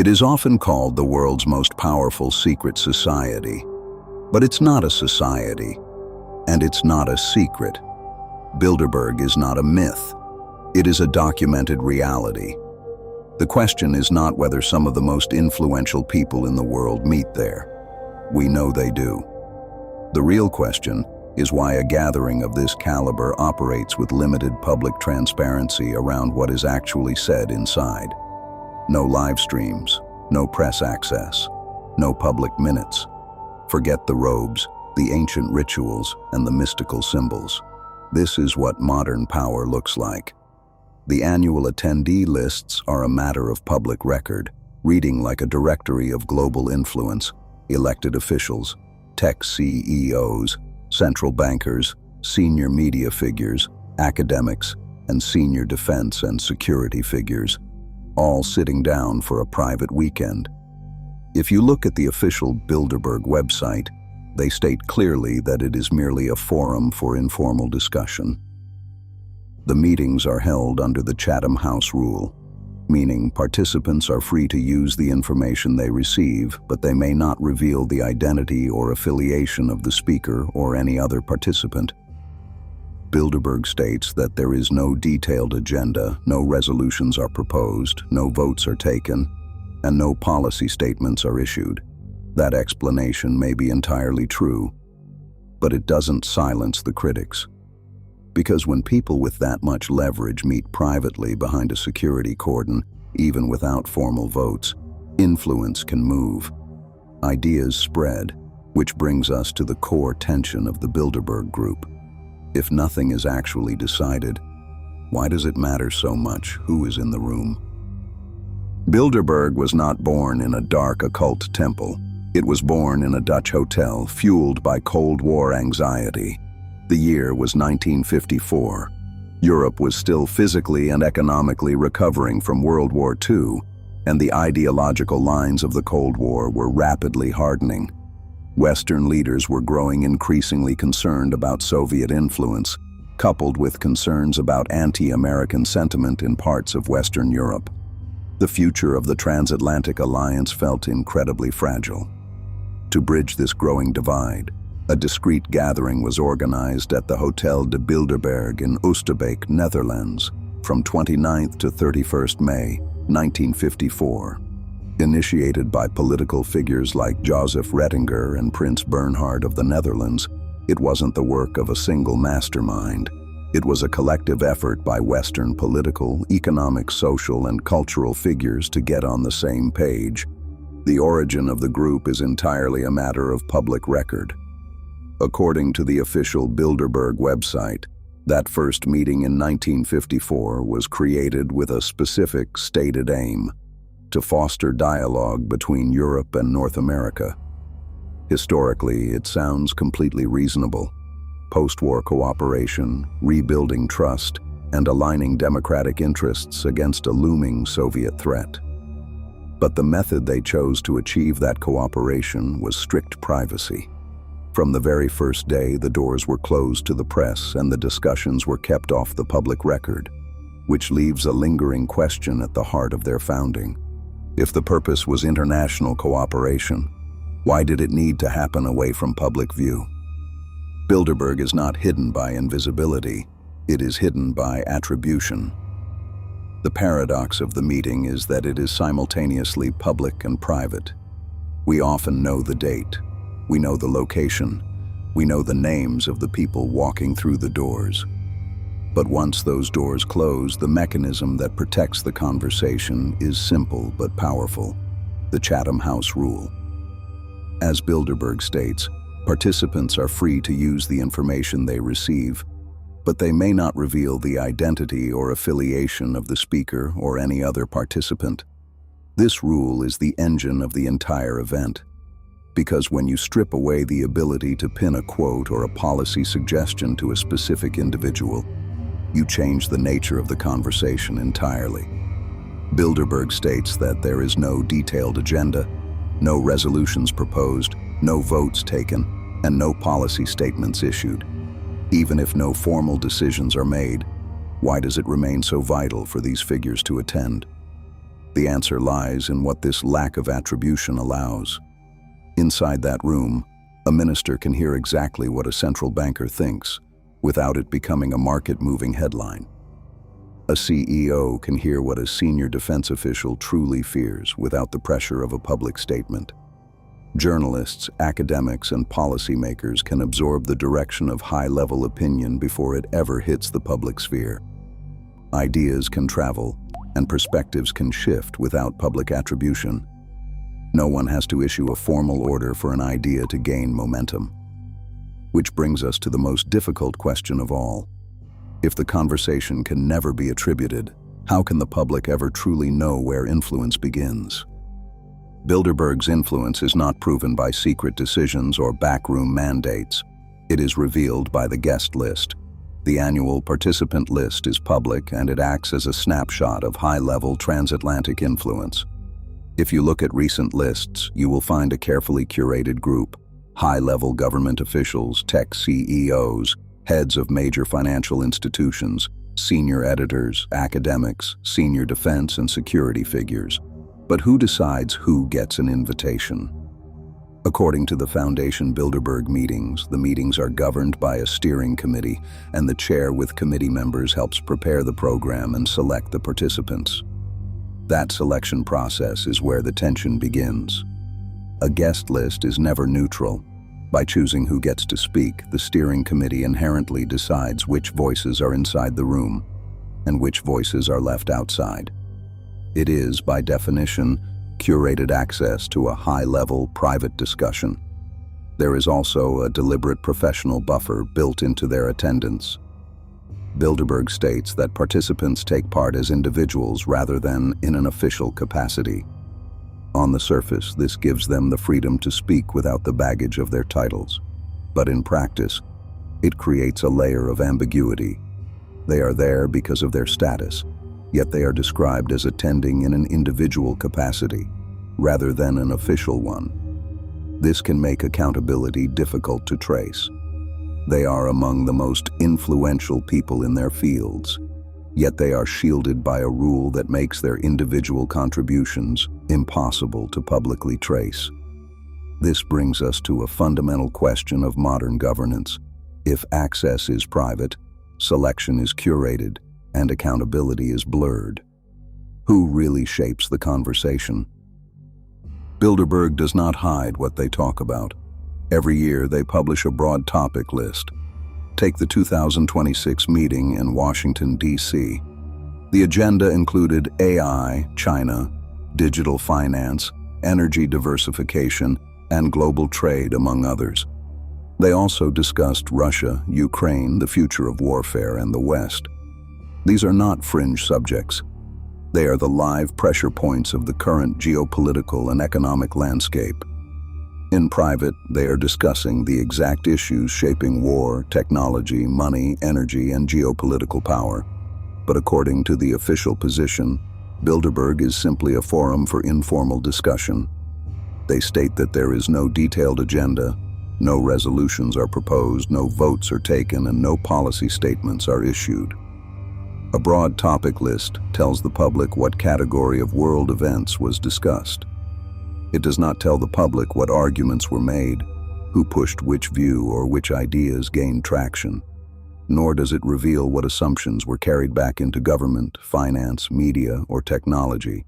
It is often called the world's most powerful secret society, but it's not a society, and it's not a secret. Bilderberg is not a myth. It is a documented reality. The question is not whether some of the most influential people in the world meet there. We know they do. The real question is why a gathering of this caliber operates with limited public transparency around what is actually said inside. No live streams, no press access, no public minutes. Forget the robes, the ancient rituals, and the mystical symbols. This is what modern power looks like. The annual attendee lists are a matter of public record, reading like a directory of global influence, elected officials, tech CEOs, central bankers, senior media figures, academics, and senior defense and security figures, all sitting down for a private weekend. If you look at the official Bilderberg website, they state clearly that it is merely a forum for informal discussion. The meetings are held under the Chatham House Rule, meaning participants are free to use the information they receive, but they may not reveal the identity or affiliation of the speaker or any other participant. Bilderberg states that there is no detailed agenda, no resolutions are proposed, no votes are taken, and no policy statements are issued. That explanation may be entirely true, but it doesn't silence the critics. Because when people with that much leverage meet privately behind a security cordon, even without formal votes, influence can move. Ideas spread, which brings us to the core tension of the Bilderberg group. If nothing is actually decided, why does it matter so much who is in the room? Bilderberg was not born in a dark occult temple. It was born in a Dutch hotel, fueled by Cold War anxiety. The year was 1954. Europe was still physically and economically recovering from World War II, and the ideological lines of the Cold War were rapidly hardening. Western leaders were growing increasingly concerned about Soviet influence, coupled with concerns about anti-American sentiment in parts of Western Europe. The future of the transatlantic alliance felt incredibly fragile. To bridge this growing divide, a discreet gathering was organized at the Hotel de Bilderberg in Oosterbeek, Netherlands, from 29th to 31st May, 1954. Initiated by political figures like Joseph Rettinger and Prince Bernhard of the Netherlands, it wasn't the work of a single mastermind. It was a collective effort by Western political, economic, social, and cultural figures to get on the same page. The origin of the group is entirely a matter of public record. According to the official Bilderberg website, that first meeting in 1954 was created with a specific stated aim: to foster dialogue between Europe and North America. Historically, it sounds completely reasonable. Post-war cooperation, rebuilding trust, and aligning democratic interests against a looming Soviet threat. But the method they chose to achieve that cooperation was strict privacy. From the very first day, the doors were closed to the press and the discussions were kept off the public record, which leaves a lingering question at the heart of their founding. If the purpose was international cooperation, why did it need to happen away from public view? Bilderberg is not hidden by invisibility, it is hidden by attribution. The paradox of the meeting is that it is simultaneously public and private. We often know the date, we know the location, we know the names of the people walking through the doors. But once those doors close, the mechanism that protects the conversation is simple but powerful: the Chatham House Rule. As Bilderberg states, participants are free to use the information they receive, but they may not reveal the identity or affiliation of the speaker or any other participant. This rule is the engine of the entire event, because when you strip away the ability to pin a quote or a policy suggestion to a specific individual, you change the nature of the conversation entirely. Bilderberg states that there is no detailed agenda, no resolutions proposed, no votes taken, and no policy statements issued. Even if no formal decisions are made, why does it remain so vital for these figures to attend? The answer lies in what this lack of attribution allows. Inside that room, a minister can hear exactly what a central banker thinks, without it becoming a market-moving headline. A CEO can hear what a senior defense official truly fears without the pressure of a public statement. Journalists, academics, and policymakers can absorb the direction of high-level opinion before it ever hits the public sphere. Ideas can travel, and perspectives can shift without public attribution. No one has to issue a formal order for an idea to gain momentum. Which brings us to the most difficult question of all. If the conversation can never be attributed, how can the public ever truly know where influence begins? Bilderberg's influence is not proven by secret decisions or backroom mandates. It is revealed by the guest list. The annual participant list is public, and it acts as a snapshot of high-level transatlantic influence. If you look at recent lists, you will find a carefully curated group: high-level government officials, tech CEOs, heads of major financial institutions, senior editors, academics, senior defense and security figures. But who decides who gets an invitation? According to the Foundation Bilderberg meetings, the meetings are governed by a steering committee, and the chair with committee members helps prepare the program and select the participants. That selection process is where the tension begins. A guest list is never neutral. By choosing who gets to speak, the steering committee inherently decides which voices are inside the room and which voices are left outside. It is, by definition, curated access to a high-level private discussion. There is also a deliberate professional buffer built into their attendance. Bilderberg states that participants take part as individuals rather than in an official capacity. On the surface, this gives them the freedom to speak without the baggage of their titles. But in practice, it creates a layer of ambiguity. They are there because of their status, yet they are described as attending in an individual capacity, rather than an official one. This can make accountability difficult to trace. They are among the most influential people in their fields, yet they are shielded by a rule that makes their individual contributions impossible to publicly trace. This brings us to a fundamental question of modern governance. If access is private, selection is curated, and accountability is blurred, who really shapes the conversation? Bilderberg does not hide what they talk about. Every year they publish a broad topic list. Take the 2026 meeting in Washington, D.C. The agenda included AI, China, digital finance, energy diversification, and global trade, among others. They also discussed Russia, Ukraine, the future of warfare, and the West. These are not fringe subjects. They are the live pressure points of the current geopolitical and economic landscape. In private, they are discussing the exact issues shaping war, technology, money, energy, and geopolitical power. But according to the official position, Bilderberg is simply a forum for informal discussion. They state that there is no detailed agenda, no resolutions are proposed, no votes are taken, and no policy statements are issued. A broad topic list tells the public what category of world events was discussed. It does not tell the public what arguments were made, who pushed which view or which ideas gained traction, nor does it reveal what assumptions were carried back into government, finance, media, or technology.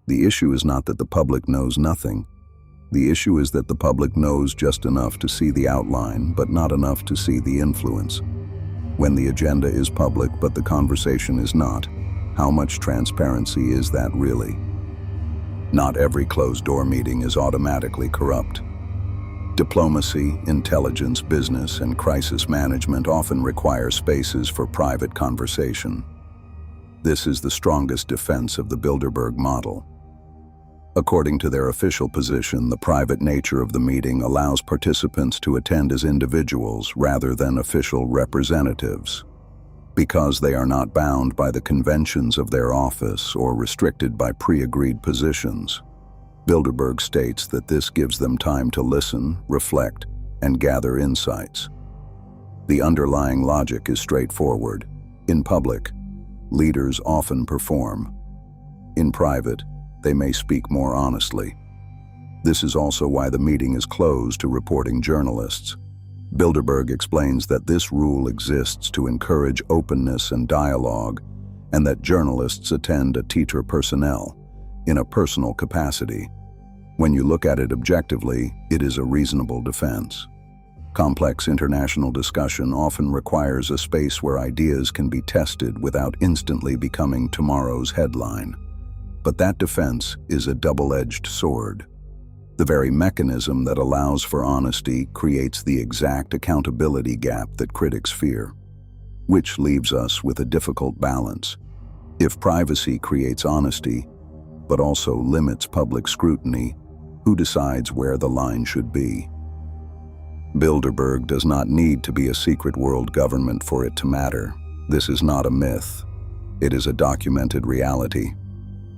The issue is not that the public knows nothing. The issue is that the public knows just enough to see the outline, but not enough to see the influence. When the agenda is public but the conversation is not, how much transparency is that really? Not every closed-door meeting is automatically corrupt. Diplomacy, intelligence, business, and crisis management often require spaces for private conversation. This is the strongest defense of the Bilderberg model. According to their official position, the private nature of the meeting allows participants to attend as individuals rather than official representatives. Because they are not bound by the conventions of their office or restricted by pre-agreed positions, Bilderberg states that this gives them time to listen, reflect, and gather insights. The underlying logic is straightforward. In public, leaders often perform. In private, they may speak more honestly. This is also why the meeting is closed to reporting journalists. Bilderberg explains that this rule exists to encourage openness and dialogue, and that journalists attend a teacher personnel in a personal capacity. When you look at it objectively, it is a reasonable defense. Complex international discussion often requires a space where ideas can be tested without instantly becoming tomorrow's headline. But that defense is a double-edged sword. The very mechanism that allows for honesty creates the exact accountability gap that critics fear, which leaves us with a difficult balance. If privacy creates honesty, but also limits public scrutiny, who decides where the line should be? Bilderberg does not need to be a secret world government for it to matter. This is not a myth. It is a documented reality.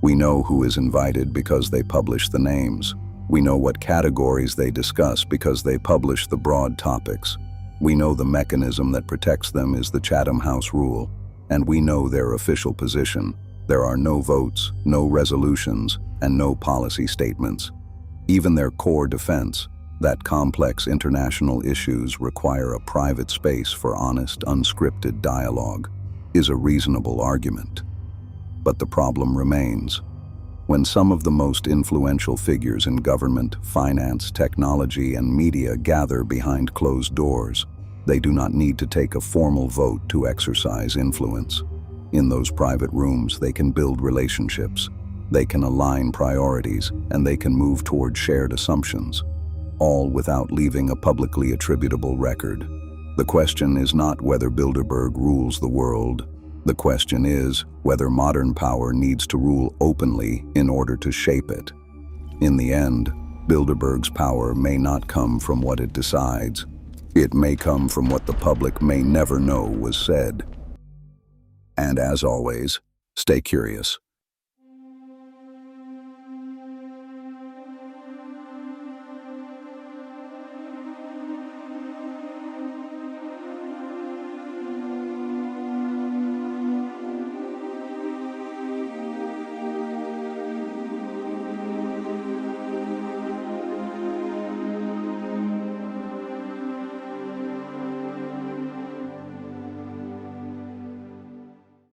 We know who is invited because they publish the names. We know what categories they discuss because they publish the broad topics. We know the mechanism that protects them is the Chatham House Rule, and we know their official position. There are no votes, no resolutions, and no policy statements. Even their core defense, that complex international issues require a private space for honest, unscripted dialogue, is a reasonable argument. But the problem remains. When some of the most influential figures in government, finance, technology, and media gather behind closed doors, they do not need to take a formal vote to exercise influence. In those private rooms, they can build relationships, they can align priorities, and they can move toward shared assumptions, all without leaving a publicly attributable record. The question is not whether Bilderberg rules the world. The question is whether modern power needs to rule openly in order to shape it. In the end, Bilderberg's power may not come from what it decides. It may come from what the public may never know was said. And as always, stay curious.